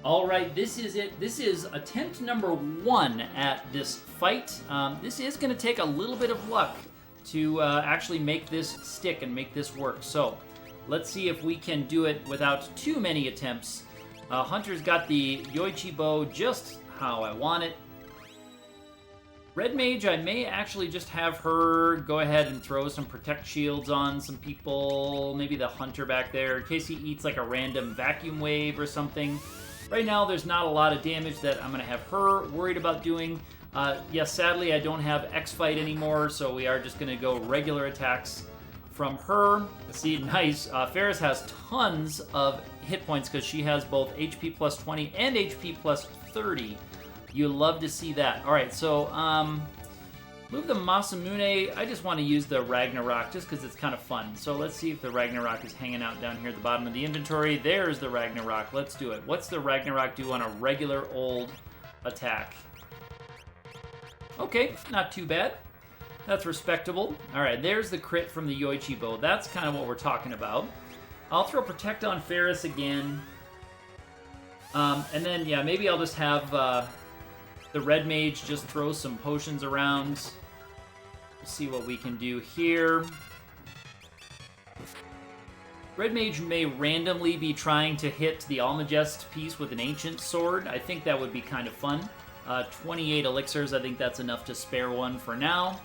All right, this is it. This is attempt number 1 at this fight. This is going to take a little bit of luck to actually make this stick and make this work. So let's see if we can do it without too many attempts. Hunter's got the Yoichi bow just how I want it. Red Mage, I may actually just have her go ahead and throw some Protect Shields on some people. Maybe the Hunter back there, in case he eats like a random Vacuum Wave or something. Right now, there's not a lot of damage that I'm going to have her worried about doing. Yes, sadly, I don't have X-Fight anymore, so we are just going to go regular attacks from her. See, nice. Ferris has tons of hit points because she has both HP plus 20 and HP plus 30. You love to see that. All right, so move the Masamune. I just want to use the Ragnarok just because it's kind of fun. So let's see if the Ragnarok is hanging out down here at the bottom of the inventory. There's the Ragnarok. Let's do it. What's the Ragnarok do on a regular old attack? Okay, not too bad. That's respectable. All right, there's the crit from the Yoichi bow. That's kind of what we're talking about. I'll throw Protect on Ferris again. And then, yeah, maybe I'll just have the Red Mage just throw some potions around. See what we can do here. Red Mage may randomly be trying to hit the Almagest piece with an Ancient Sword. I think that would be kind of fun. 28 elixirs, I think that's enough to spare one for now.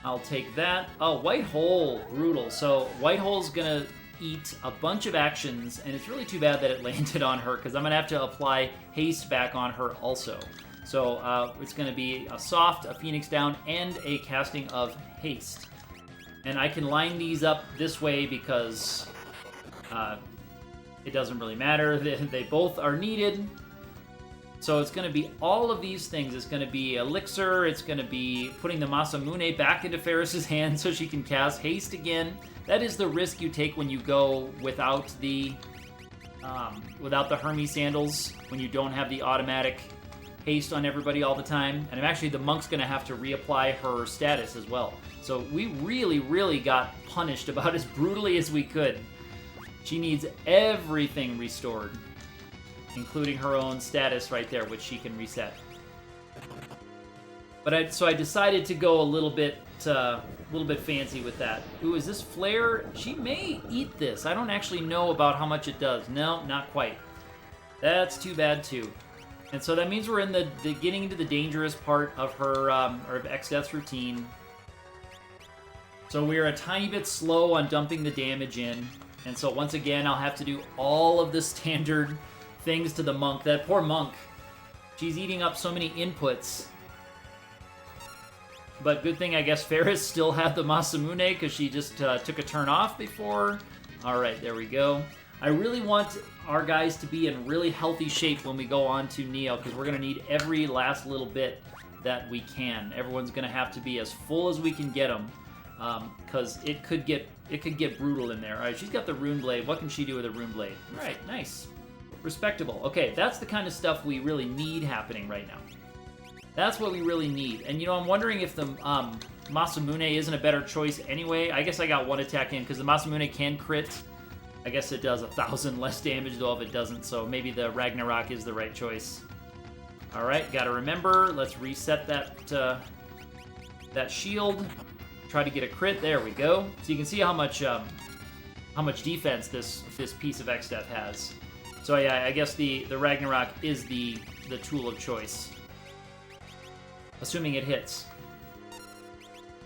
I'll take that. Oh, White Hole, brutal. So White Hole's gonna eat a bunch of actions, and it's really too bad that it landed on her, because I'm gonna have to apply haste back on her also. So it's going to be a soft, a Phoenix down, and a casting of haste. And I can line these up this way because it doesn't really matter. They both are needed. So it's going to be all of these things. It's going to be Elixir. It's going to be putting the Masamune back into Ferris's hand so she can cast haste again. That is the risk you take when you go without the Hermes sandals, when you don't have the automatic haste on everybody all the time. And actually, the monk's going to have to reapply her status as well. So we really, really got punished about as brutally as we could. She needs everything restored, including her own status right there, which she can reset. But so I decided to go a little bit fancy with that. Ooh, is this Flare? She may eat this. I don't actually know about how much it does. No, not quite. That's too bad too. And so that means we're in the getting into the dangerous part of her or of Exdeath's routine. So we're a tiny bit slow on dumping the damage in. And so once again, I'll have to do all of the standard things to the monk. That poor monk. She's eating up so many inputs. But good thing, I guess, Ferris still had the Masamune because she just took a turn off before. All right, there we go. I really want our guys to be in really healthy shape when we go on to Neo, because we're going to need every last little bit that we can. Everyone's going to have to be as full as we can get them, because it could get brutal in there. All right, she's got the Rune Blade. What can she do with a Rune Blade? All right, nice. Respectable. Okay, that's the kind of stuff we really need happening right now. That's what we really need. And, you know, I'm wondering if the Masamune isn't a better choice anyway. I guess I got one attack in, because the Masamune can crit. I guess it does 1,000 less damage, though, if it doesn't, so maybe the Ragnarok is the right choice. Alright, gotta remember, let's reset that shield. Try to get a crit, there we go. So you can see how much defense this piece of Exdeath has. So yeah, I guess the Ragnarok is the tool of choice. Assuming it hits.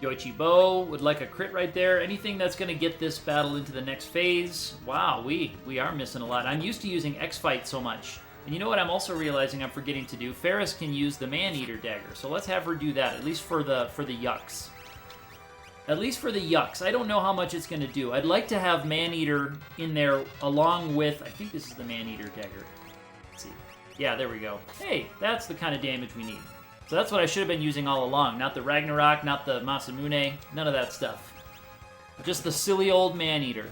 Yoichi Bow would like a crit right there. Anything that's going to get this battle into the next phase. Wow, we are missing a lot. I'm used to using X-Fight so much. And you know what I'm also realizing I'm forgetting to do? Ferris can use the Man-Eater dagger. So let's have her do that, at least for the yucks. At least for the yucks. I don't know how much it's going to do. I'd like to have Man-Eater in there along with... I think this is the Man-Eater dagger. Let's see. Yeah, there we go. Hey, that's the kind of damage we need. So that's what I should have been using all along. Not the Ragnarok, not the Masamune, none of that stuff. Just the silly old Man-Eater.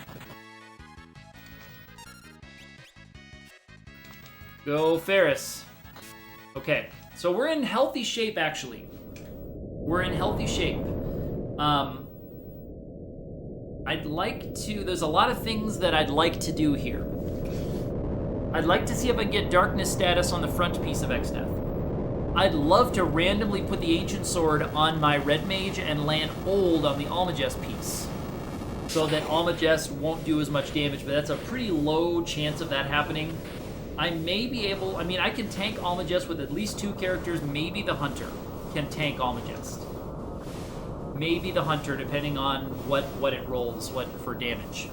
Go Ferris. Okay, so we're in healthy shape, actually. We're in healthy shape. I'd like to... There's a lot of things that I'd like to do here. I'd like to see if I can get darkness status on the front piece of X-Death. I'd love to randomly put the Ancient Sword on my Red Mage and land Old on the Almagest piece, so that Almagest won't do as much damage, but that's a pretty low chance of that happening. I may be able, I mean, I can tank Almagest with at least 2 characters. Maybe the Hunter can tank Almagest. Maybe the Hunter, depending on what it rolls, for damage.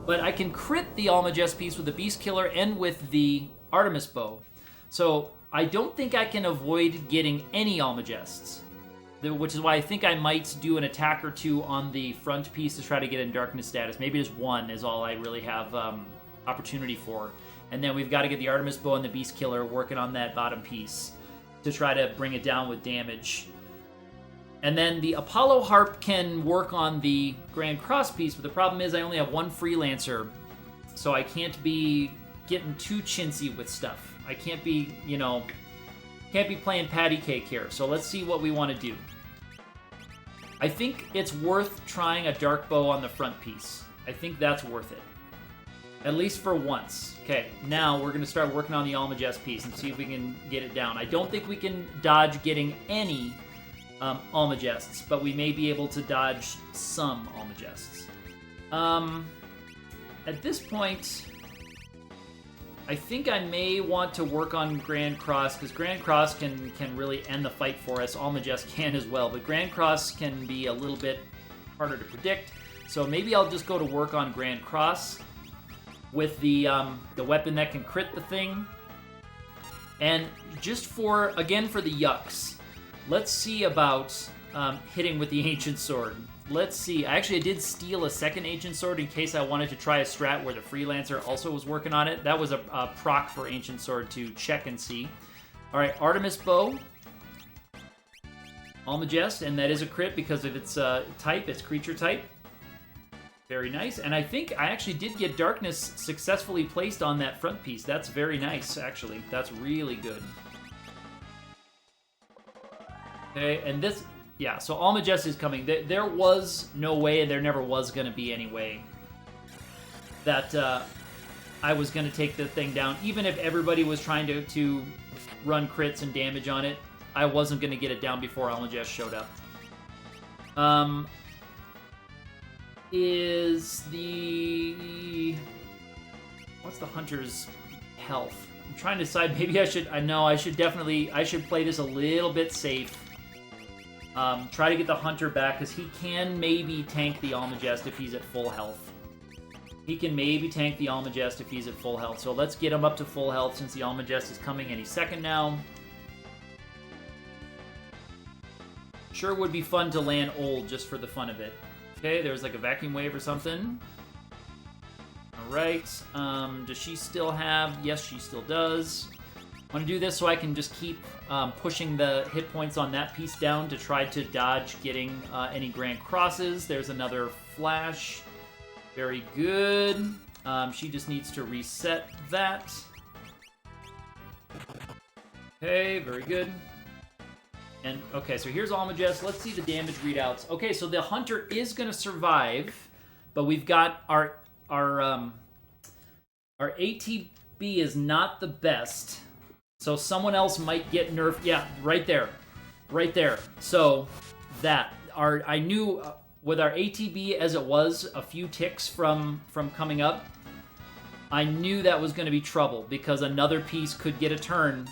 But I can crit the Almagest piece with the Beast Killer and with the Artemis Bow. So I don't think I can avoid getting any Almagests, which is why I think I might do an attack or 2 on the front piece to try to get in darkness status. Maybe just 1 is all I really have opportunity for. And then we've got to get the Artemis Bow and the Beast Killer working on that bottom piece to try to bring it down with damage. And then the Apollo Harp can work on the Grand Cross piece, but the problem is I only have 1 Freelancer, so I can't be getting too chintzy with stuff. I can't be, can't be playing patty cake here. So let's see what we want to do. I think it's worth trying a Dark Bow on the front piece. I think that's worth it. At least for once. Okay, now we're going to start working on the Almagest piece and see if we can get it down. I don't think we can dodge getting any Almagests, but we may be able to dodge some Almagests. At this point, I think I may want to work on Grand Cross, because Grand Cross can really end the fight for us. Almagest can as well, but Grand Cross can be a little bit harder to predict. So maybe I'll just go to work on Grand Cross with the weapon that can crit the thing. And just for the yucks, let's see about hitting with the Ancient Sword. Let's see. Actually, I did steal a second Ancient Sword in case I wanted to try a strat where the Freelancer also was working on it. That was a proc for Ancient Sword to check and see. All right, Artemis Bow. Almagest, and that is a crit because of its type, its creature type. Very nice. And I think I actually did get Darkness successfully placed on that front piece. That's very nice, actually. That's really good. Okay, and this... Yeah, so Almagest is coming. There was no way, and there never was going to be any way, that I was going to take the thing down. Even if everybody was trying to run crits and damage on it, I wasn't going to get it down before Almagest showed up. What's the Hunter's health? I'm trying to decide. Maybe I should play this a little bit safe. Try to get the Hunter back, because he can maybe tank the Almagest if he's at full health. He can maybe tank the Almagest if he's at full health. So let's get him up to full health since the Almagest is coming any second now. Sure would be fun to land Old just for the fun of it. Okay, there's like a vacuum wave or something. Alright, does she still have... Yes, she still does. I want to do this so I can just keep pushing the hit points on that piece down to try to dodge getting any Grand Crosses. There's another flash. Very good. She just needs to reset that. Okay, very good. And, okay, so here's Almagest. Let's see the damage readouts. Okay, so the Hunter is going to survive, but we've got our ATB is not the best. So someone else might get nerfed. Yeah, right there. Right there. So I knew with our ATB as it was a few ticks from coming up, I knew that was going to be trouble because another piece could get a turn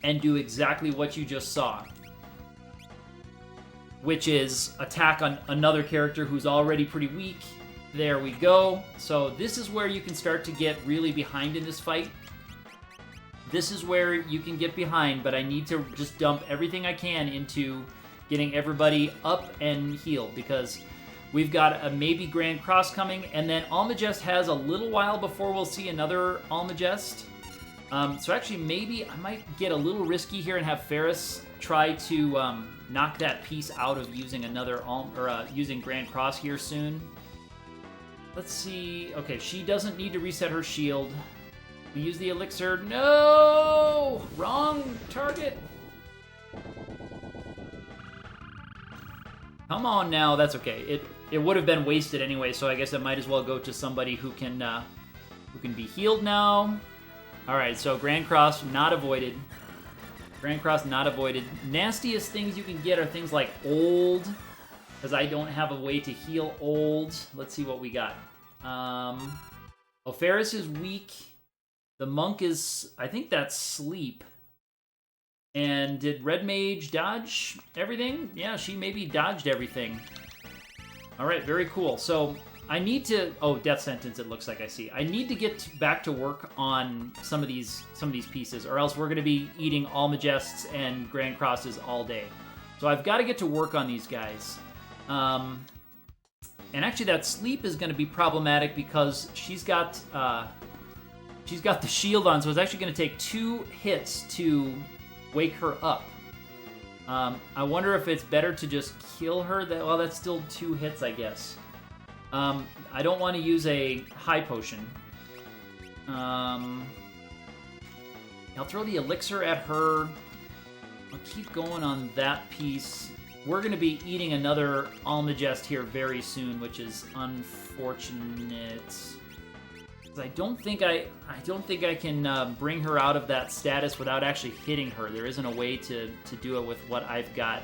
and do exactly what you just saw, which is attack on another character who's already pretty weak. There we go. So this is where you can start to get really behind in this fight. This is where you can get behind, but I need to just dump everything I can into getting everybody up and healed, because we've got a maybe Grand Cross coming, and then Almagest has a little while before we'll see another Almagest. So actually, maybe I might get a little risky here and have Ferris try to knock that piece out of using using Grand Cross here soon. Let's see. Okay, she doesn't need to reset her shield. We use the elixir. No! Wrong target. Come on now. That's okay. It would have been wasted anyway, so I guess I might as well go to somebody who can who can be healed now. Alright, so Grand Cross not avoided. Grand Cross not avoided. Nastiest things you can get are things like old, because I don't have a way to heal old. Let's see what we got. Ferris is weak. The monk is, I think that's sleep. And did Red Mage dodge everything? Yeah, she maybe dodged everything. Alright, very cool. So I need to... Oh, Death Sentence, it looks like I see. I need to get back to work on some of these pieces, or else we're going to be eating Almagests and Grand Crosses all day. So I've got to get to work on these guys. And actually that sleep is going to be problematic because she's got the shield on, so it's actually going to take 2 hits to wake her up. I wonder if it's better to just kill her. Well, that's still 2 hits, I guess. I don't want to use a high potion. I'll throw the elixir at her. I'll keep going on that piece. We're going to be eating another Almagest here very soon, which is unfortunate. I don't think I can bring her out of that status without actually hitting her. There isn't a way to do it with what I've got.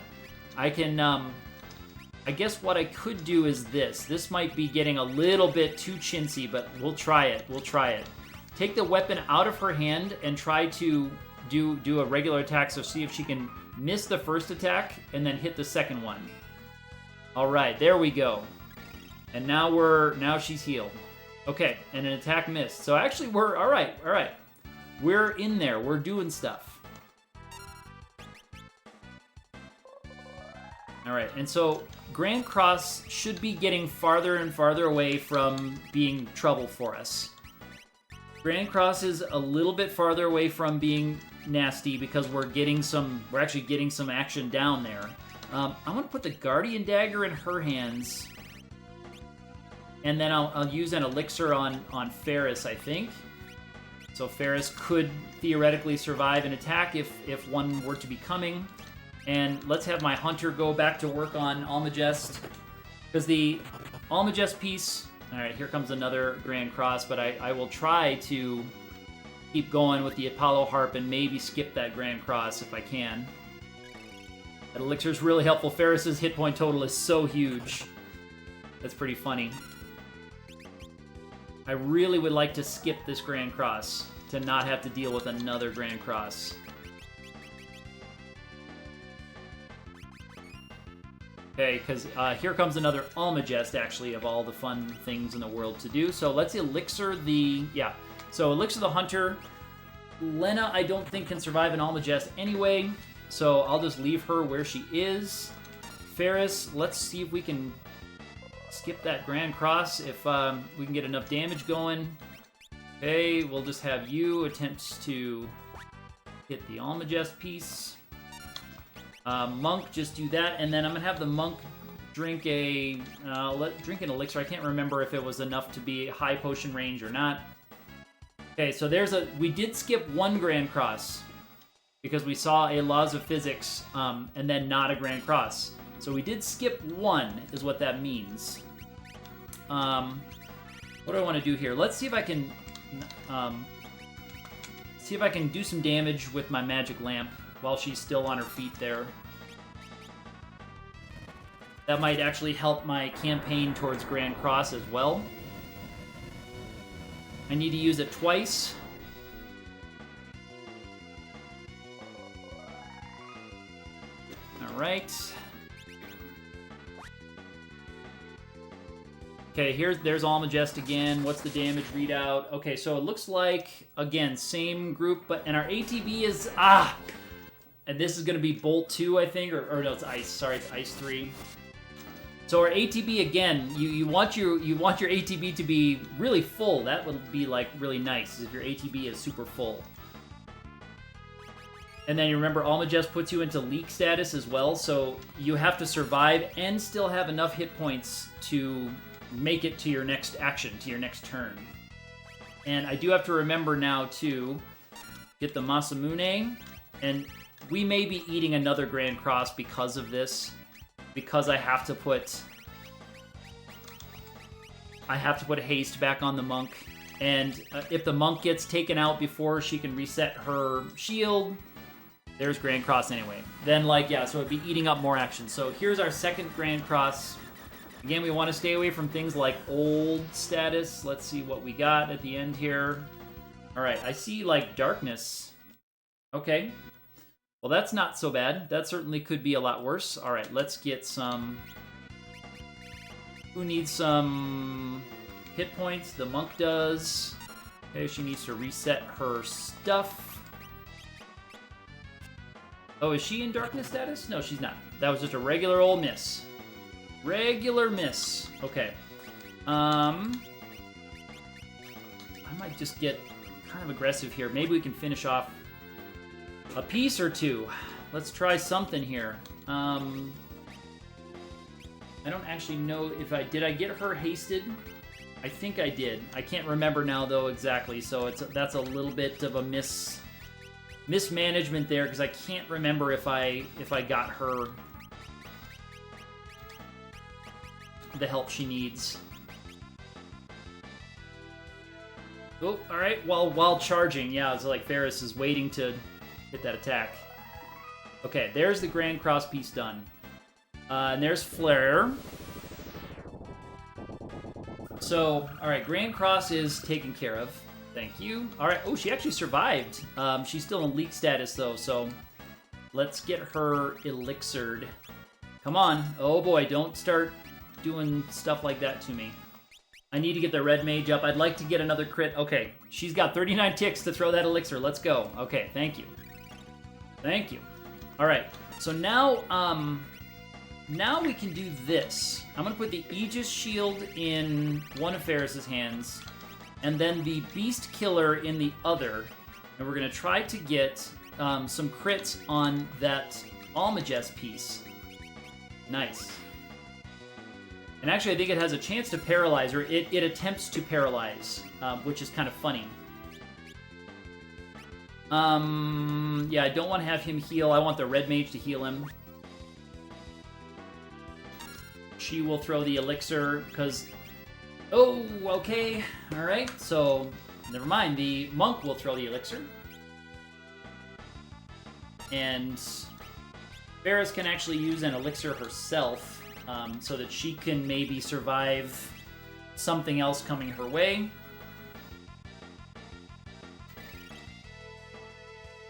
I can, I guess what I could do is this. This might be getting a little bit too chintzy, but we'll try it. We'll try it. Take the weapon out of her hand and try to do a regular attack, so see if she can miss the first attack and then hit the second one. All right, there we go. And now she's healed. Okay, and an attack missed. So actually we're, all right. We're in there, we're doing stuff. All right, and so Grand Cross should be getting farther and farther away from being trouble for us. Grand Cross is a little bit farther away from being nasty because we're actually getting some action down there. I'm gonna put the Guardian Dagger in her hands. And then I'll use an elixir on Ferris, I think. So Ferris could theoretically survive an attack if one were to be coming. And let's have my Hunter go back to work on Almagest. Because the Almagest piece... Alright, here comes another Grand Cross, but I will try to keep going with the Apollo Harp and maybe skip that Grand Cross if I can. That elixir is really helpful. Ferris's hit point total is so huge. That's pretty funny. I really would like to skip this Grand Cross to not have to deal with another Grand Cross. Okay, because here comes another Almagest, actually, of all the fun things in the world to do. So let's elixir the... Yeah, so elixir the Hunter. Lena, I don't think, can survive an Almagest anyway, so I'll just leave her where she is. Ferris, let's see if we can... skip that Grand Cross if we can get enough damage going. Okay, we'll just have you attempt to hit the Almagest piece. Monk, just do that, and then I'm gonna have the Monk drink drink an elixir. I can't remember if it was enough to be high potion range or not. Okay, so we did skip 1 Grand Cross because we saw a Laws of Physics and then not a Grand Cross. So we did skip 1, is what that means. What do I want to do here? Let's see if I can do some damage with my magic lamp while she's still on her feet there. That might actually help my campaign towards Grand Cross as well. I need to use it twice. All right. Okay, there's Almagest again. What's the damage readout? Okay, so it looks like, again, same group, and our ATB is, and this is going to be Bolt 2, I think, or no, it's Ice. Sorry, it's Ice 3. So our ATB, again, you want your ATB to be really full. That would be, like, really nice, if your ATB is super full. And then you remember, Almagest puts you into leak status as well, so you have to survive and still have enough hit points to make it to your next action, to your next turn. And I do have to remember now to get the Masamune, and we may be eating another Grand Cross because of this, because I have to put haste back on the Monk. And if the monk gets taken out before she can reset her shield, there's Grand Cross anyway. Then, like, yeah, so it'd be eating up more action. So here's our second Grand Cross. Again, we want to stay away from things like old status. Let's see what we got at the end here. All right, I see, like, darkness. Okay. Well, that's not so bad. That certainly could be a lot worse. All right, let's get some... Who needs some hit points? The monk does. Okay, she needs to reset her stuff. Oh, is she in darkness status? No, she's not. That was just a regular old miss. Regular miss. Okay. I might just get kind of aggressive here. Maybe we can finish off a piece or two. Let's try something here. I don't actually know if did I get her hasted? I think I did. I can't remember now though exactly, so that's a little bit of a mismanagement there because I can't remember if I got her the help she needs. Oh, all right. While charging, yeah, it's like Ferris is waiting to hit that attack. Okay, there's the Grand Cross piece done. And there's Flare. So, all right, Grand Cross is taken care of. Thank you. All right. Oh, she actually survived. She's still in leak status, though, so let's get her elixired. Come on. Oh, boy, don't start doing stuff like that to me. I need to get the red mage up. I'd like to get another crit. Okay, she's got 39 ticks to throw that elixir. Let's go. Okay, thank you. Thank you. All right, so now we can do this. I'm going to put the Aegis Shield in one of Ferris's hands, and then the Beast Killer in the other, and we're going to try to get some crits on that Almagest piece. Nice. And actually, I think it has a chance to paralyze, or it attempts to paralyze, which is kind of funny. Yeah, I don't want to have him heal. I want the red mage to heal him. She will throw the elixir, because... Oh, okay. Alright, so... Never mind, the monk will throw the elixir. And... Ferris can actually use an elixir herself, so that she can maybe survive something else coming her way.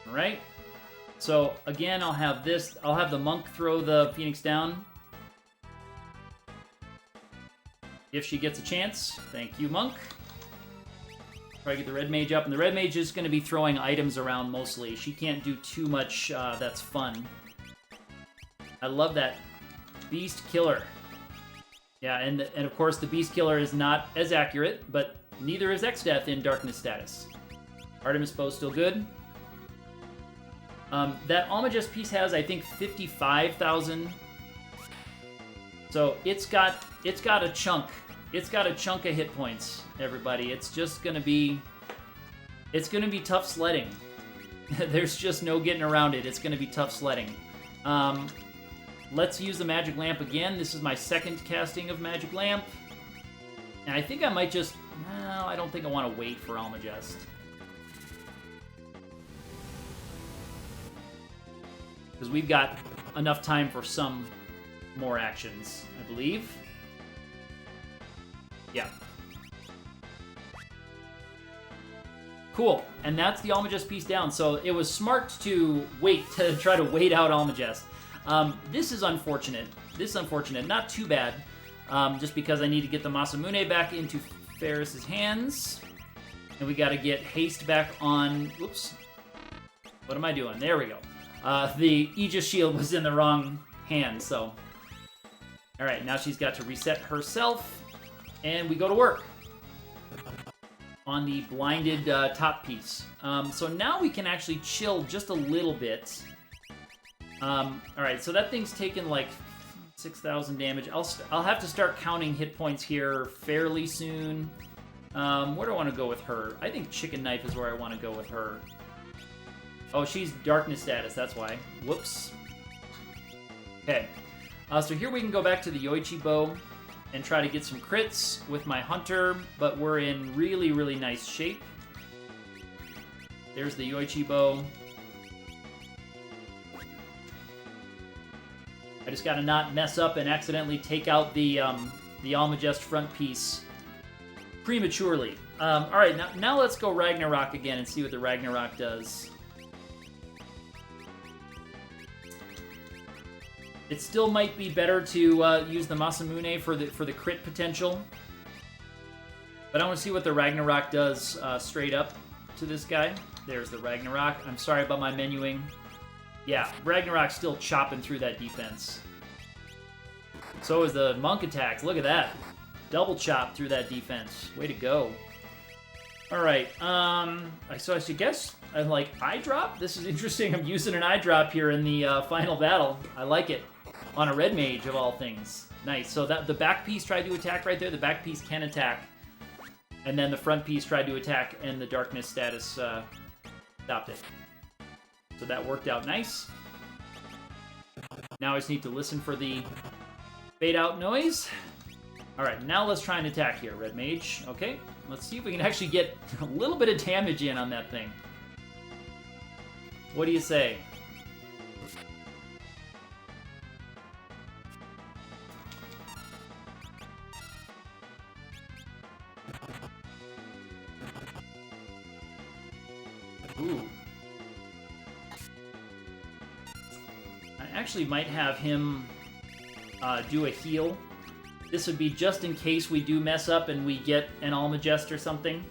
Alright. So, again, I'll have this. I'll have the monk throw the Phoenix down. If she gets a chance. Thank you, monk. Try to get the red mage up. And the red mage is going to be throwing items around mostly. She can't do too much that's fun. I love that. Beast Killer. Yeah, and of course the Beast Killer is not as accurate, but neither is X-Death in darkness status. Artemis Bow still good. That Almagest piece has, I think, 55,000. So it's got a chunk. It's got a chunk of hit points, everybody. It's just gonna be tough sledding. There's just no getting around it. It's gonna be tough sledding. Let's use the Magic Lamp again. This is my second casting of Magic Lamp. And I think I might just... No, I don't think I want to wait for Almagest. Because we've got enough time for some more actions, I believe. Yeah. Cool. And that's the Almagest piece down. So it was smart to wait, to try to wait out Almagest. This is unfortunate. This is unfortunate. Not too bad. Just because I need to get the Masamune back into Ferris's hands. And we got to get haste back on... Oops. What am I doing? There we go. The Aegis Shield was in the wrong hand, so... Alright, now she's got to reset herself. And we go to work. On the blinded top piece. So now we can actually chill just a little bit. Alright, so that thing's taken like 6,000 damage. I'll have to start counting hit points here fairly soon. Where do I want to go with her? I think Chicken Knife is where I want to go with her. Oh, she's darkness status, that's why. Whoops. Okay. So here we can go back to the Yoichi Bow. and try to get some crits with my Hunter, but we're in really, really nice shape. There's the Yoichi bow. I just gotta not mess up and accidentally take out the Almagest front piece prematurely. Alright, now let's go Ragnarok again and see what the Ragnarok does. It still might be better to use the Masamune for the crit potential. But I want to see what the Ragnarok does straight up to this guy. There's the Ragnarok. I'm sorry about my menuing. Yeah, Ragnarok's still chopping through that defense. So is the Monk attacks. Look at that. Double chop through that defense. Way to go. Alright, so I should guess, like, eye drop? This is interesting. I'm using an eye drop here in the final battle. I like it. On a red mage, of all things. Nice. So that the back piece tried to attack right there. The back piece can attack. And then the front piece tried to attack, and the darkness status stopped it. So that worked out nice. Now I just need to listen for the fade out noise. Alright, now let's try and attack here, red mage. Okay, let's see if we can actually get a little bit of damage in on that thing. What do you say? Ooh. I actually might have him do a heal. This would be just in case we do mess up and we get an Almagest or something.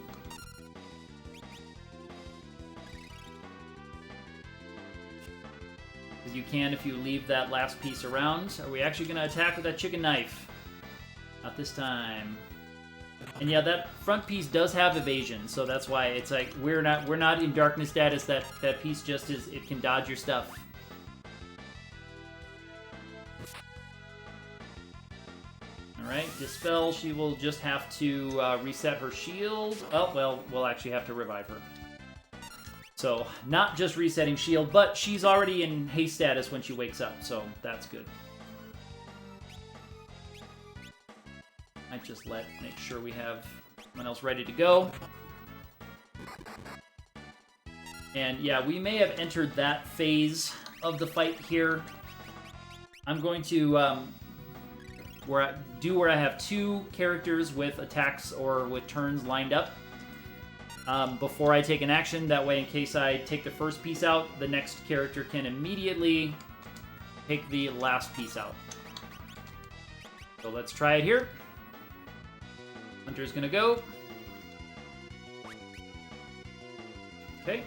Because you can if you leave that last piece around. Are we actually going to attack with that chicken knife? Not this time. And yeah, that front piece does have evasion, so that's why it's like we're not in darkness status. That piece just is, it can dodge your stuff. Alright, Dispel, she will just have to reset her shield. Oh, well, we'll actually have to revive her. So, not just resetting shield, but she's already in haste status when she wakes up, so that's good. I just make sure we have someone else ready to go. And yeah, we may have entered that phase of the fight here. I'm going to where I have two characters with attacks or with turns lined up before I take an action. That way, in case I take the first piece out, the next character can immediately take the last piece out. So let's try it here. Hunter's gonna go. Okay.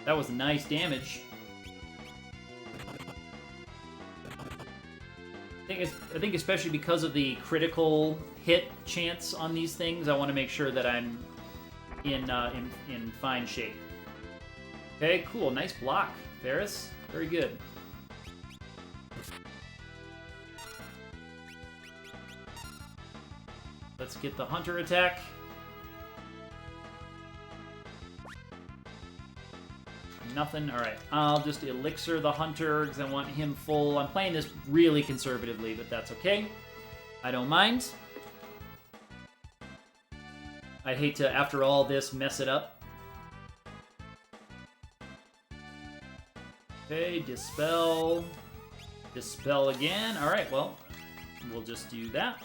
That was nice damage. I think especially because of the critical hit chance on these things, I want to make sure that I'm in fine shape. Okay, cool. Nice block, Ferris. Very good. Let's get the Hunter attack. Nothing. Alright, I'll just elixir the Hunter because I want him full. I'm playing this really conservatively, but that's okay. I don't mind. I'd hate to, after all this, mess it up. Okay, Dispel. Dispel again. Alright, well, we'll just do that.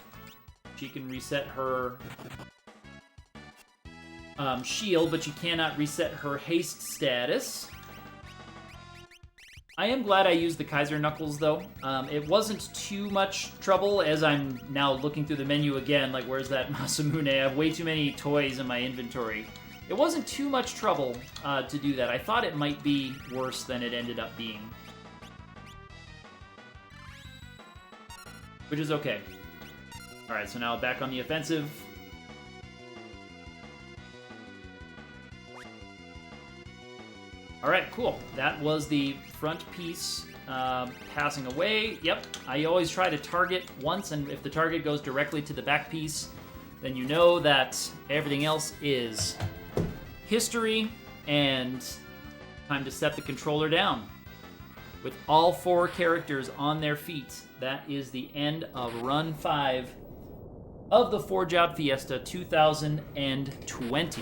She can reset her shield, but she cannot reset her haste status. I am glad I used the Kaiser Knuckles, though. It wasn't too much trouble, as I'm now looking through the menu again, like, where's that Masamune? I have way too many toys in my inventory. It wasn't too much trouble to do that. I thought it might be worse than it ended up being. Which is okay. Alright, so now back on the offensive. Alright, cool. That was the front piece passing away. Yep, I always try to target once, and if the target goes directly to the back piece, then you know that everything else is history, and time to set the controller down. with all 4 characters on their feet, that is the end of Run 5 of the Forge Out Fiesta 2020.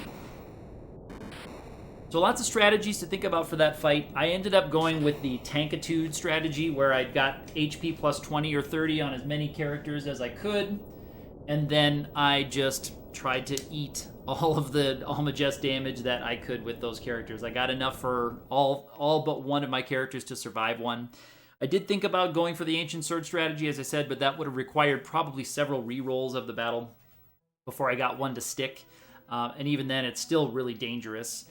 So lots of strategies to think about for that fight. I ended up going with the Tankitude strategy, where I got HP plus 20 or 30 on as many characters as I could, and then I just tried to eat all of the Almagest damage that I could with those characters. I got enough for all but one of my characters to survive one. I did think about going for the Ancient Sword strategy, as I said, but that would have required probably several rerolls of the battle before I got one to stick, and even then, it's still really dangerous.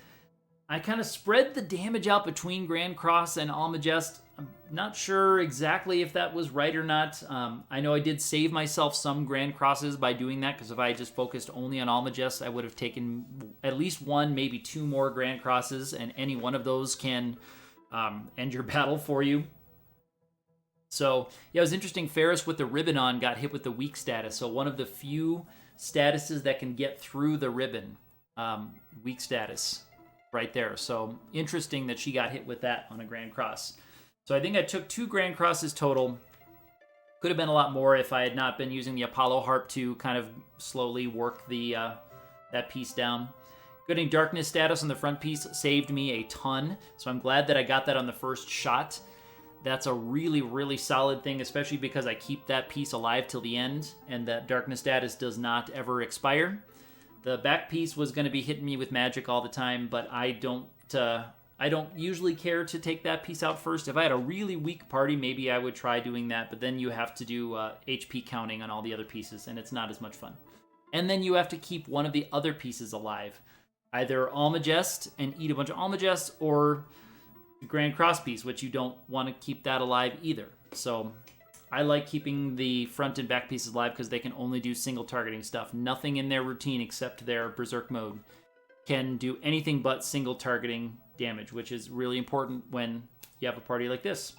I kind of spread the damage out between Grand Cross and Almagest. I'm not sure exactly if that was right or not. I know I did save myself some Grand Crosses by doing that, because if I just focused only on Almagest, I would have taken at least 1, maybe 2 more Grand Crosses, and any one of those can end your battle for you. So, yeah, it was interesting. Ferris with the ribbon on got hit with the weak status, so one of the few statuses that can get through the ribbon. Weak status. Right there. So interesting that she got hit with that on a Grand Cross. So I think I took 2 Grand Crosses total. Could have been a lot more if I had not been using the Apollo Harp to kind of slowly work the that piece down. Getting Darkness status on the front piece saved me a ton. So I'm glad that I got that on the first shot. That's a really, really solid thing, especially because I keep that piece alive till the end, and that Darkness status does not ever expire. The back piece was going to be hitting me with magic all the time, but I don't usually care to take that piece out first. If I had a really weak party, maybe I would try doing that, but then you have to do HP counting on all the other pieces, and it's not as much fun. And then you have to keep one of the other pieces alive. Either Almagest and eat a bunch of Almagest, or the Grand Cross piece, which you don't want to keep that alive either. So I like keeping the front and back pieces alive because they can only do single targeting stuff. Nothing in their routine except their Berserk mode can do anything but single targeting damage, which is really important when you have a party like this.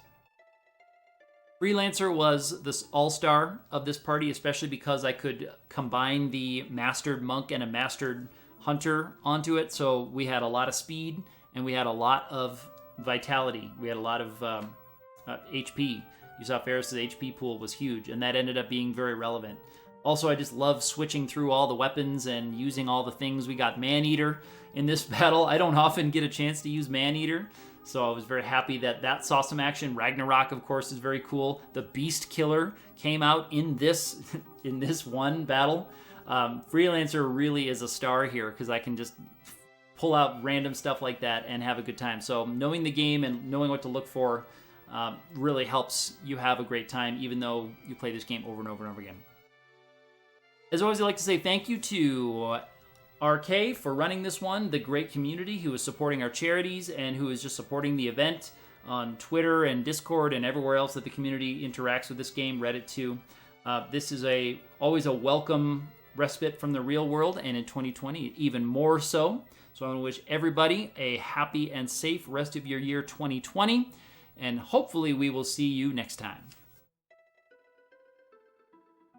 Freelancer was this all-star of this party, especially because I could combine the Mastered Monk and a Mastered Hunter onto it. So we had a lot of speed and we had a lot of vitality. We had a lot of HP. You saw Ferris's HP pool was huge, and that ended up being very relevant. Also, I just love switching through all the weapons and using all the things. We got Man-Eater in this battle. I don't often get a chance to use Man-Eater, so I was very happy that that saw some action. Ragnarok, of course, is very cool. The Beast Killer came out in this in this one battle. Freelancer really is a star here because I can just pull out random stuff like that and have a good time. So knowing the game and knowing what to look for really helps you have a great time, even though you play this game over and over and over again. As always, I'd like to say thank you to RK for running this one, the great community who is supporting our charities and who is just supporting the event on Twitter and Discord and everywhere else that the community interacts with this game, Reddit too. This is always a welcome respite from the real world, and in 2020, even more so. So I want to wish everybody a happy and safe rest of your year 2020. And hopefully we will see you next time.